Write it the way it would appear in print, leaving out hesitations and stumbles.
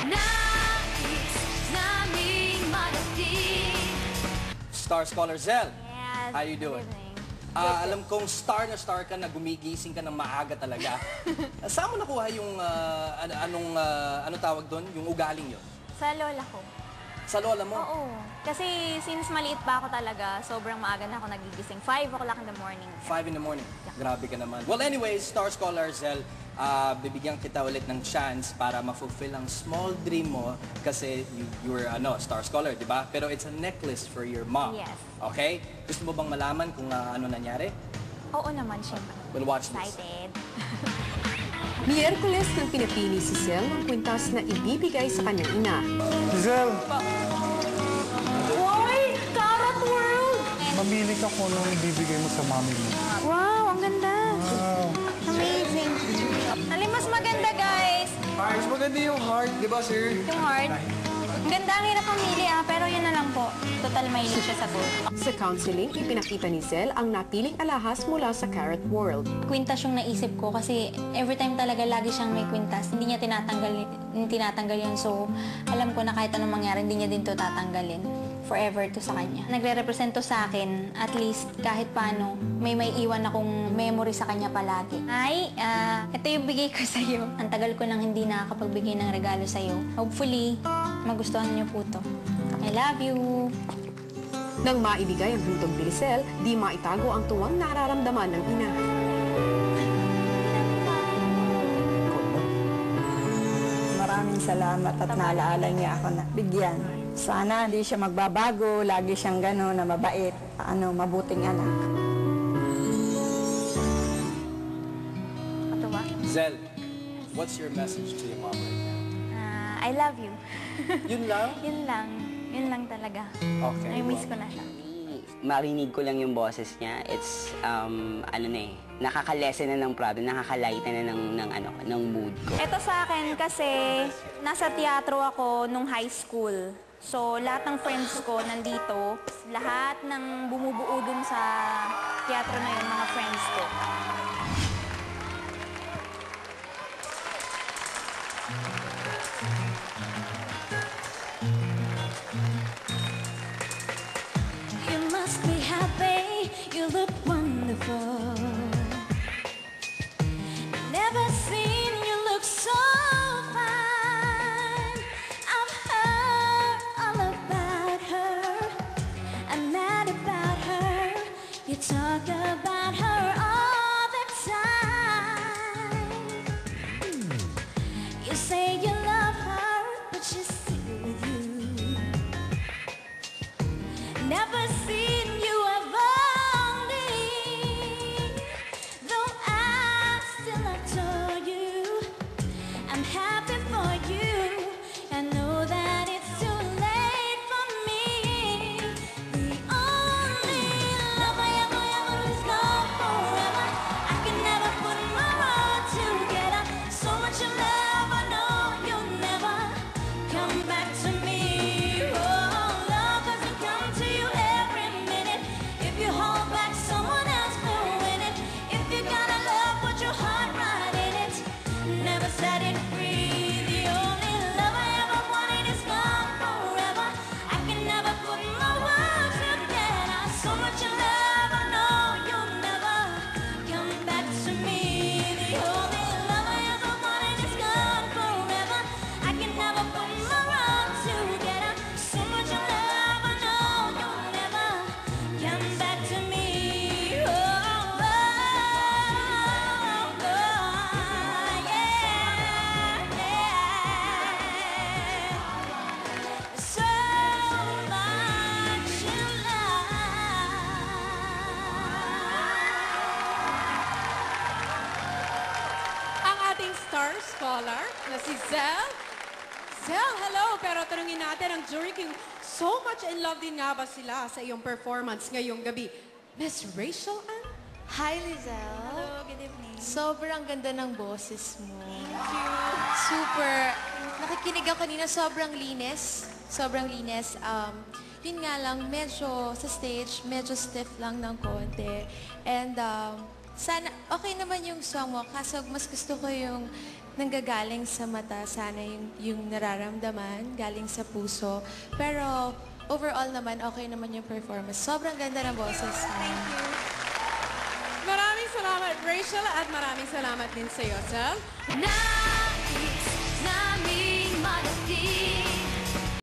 Nais naming marating. Star Scholar Zell. Yes. How you doing? Good evening. Alam kong star na star ka na gumigising ka ng maaga talaga. Saan mo nakuha yung ano tawag doon? Yung ugaling yun? Sa lola ko. Sa lola mo? Oo. Kasi since maliit pa ako talaga, sobrang maaga na ako nagigising. 5 o'clock in the morning. 5 in the morning. Grabe ka naman. Well, anyways, Star Scholar Zell, bibigyan kita ulit ng chance para ma-fulfill ang small dream mo kasi you were Star Scholar, di ba? Pero it's a necklace for your mom. Yes. Okay? Gusto mo bang malaman kung ano nangyari? Oo naman, syempre. We'll watch this. Excited. Miyerkules nang pinapili si Zell ng kwintas na ibibigay sa kanyang ina. Giselle, Uy! Carrot World! mamili ka kung anong ibibigay mo sa mami mo. Wow, ang ganda. Wow. Amazing. Alin mas maganda, guys? Mas maganda yung heart, di ba, sir? Yung heart. Ang ganda, ang hirap pamili pero yun na lang po. Total mahilig siya sa gold. Sa counseling, ipinakita ni Zell ang napiling alahas mula sa Carrot World. Kwintas yung naisip ko kasi every time talaga lagi siyang may kwintas. Hindi niya tinatanggal yun. So, alam ko na kahit anong mangyari, hindi niya din to tatanggalin. Forever to sa kanya. Nagre-represent to sa akin, at least kahit paano, may iwan akong memory sa kanya palagi. Ay, ito yung bigay ko sa'yo. Ang tagal ko nang hindi nakakapagbigay ng regalo sa'yo. Hopefully, magustuhan niyo po to. I love you! Nang maibigay ang hintog ni Zell, di maitago ang tuwang nararamdaman ng ina. Maraming salamat at naalaala niya ako na bigyan. Sana hindi siya magbabago, lagi siyang gano'n na mabait, mabuting anak. Katuwa? Zell, what's your message to your mom right now? I love you. Yun lang? Yun lang. Yun lang talaga. Okay, I-miss well. ko na siya. Marinig ko lang yung boses niya, it's, nakakalesen na ng problem, nakakalighten na ng mood ko. Ito sa akin kasi nasa teatro ako nung high school. So, lahat ng friends ko nandito, lahat ng bumubuo dun sa teatro na yun, mga friends ko. You must be happy, you look wonderful. Never seen you look so fine. I've heard all about her, I'm mad about her. You talk about her all the time. You say you love her, but she's still with you. Never seen you evolving, though I still adore you. I'm happy for you. I know that it's too late for me. The only love I ever is gone forever. I can never put my world together. So much love, I know you'll never come back to me. Oh, love doesn't come to you every minute. If you hold back, someone else will win it. If you gotta love, put your heart right in it. Never set it free. The only love I ever wanted is gone forever. I can never put my words together. So much love, I know you'll never come back to me. The only love I ever wanted is gone forever. I can never put my words together. So much love, I know you'll never come back to me. Oh, oh, oh, yeah, yeah. So much love. Ang ating star scholar na si Zell. Zell, hello! Pero tanungin natin ang jury kung so much in love din nga ba sila sa iyong performance ngayong gabi. Miss Rachel Ann? Hi, Lizelle. Hello, good evening. Sobrang ganda ng boses mo. Thank you. Super. Nakikinig ako kanina, sobrang linis. Sobrang linis. Yun nga lang, medyo sa stage, medyo stiff lang ng konti. And sana, okay naman yung song mo. Kaso mas gusto ko yung nanggagaling sa mata, sana yung nararamdaman, galing sa puso. Pero overall naman, okay naman yung performance. Sobrang ganda ng boses. Thank you. Maraming salamat, Rachel, at maraming salamat din sa iyo, Zell. Nais naming marating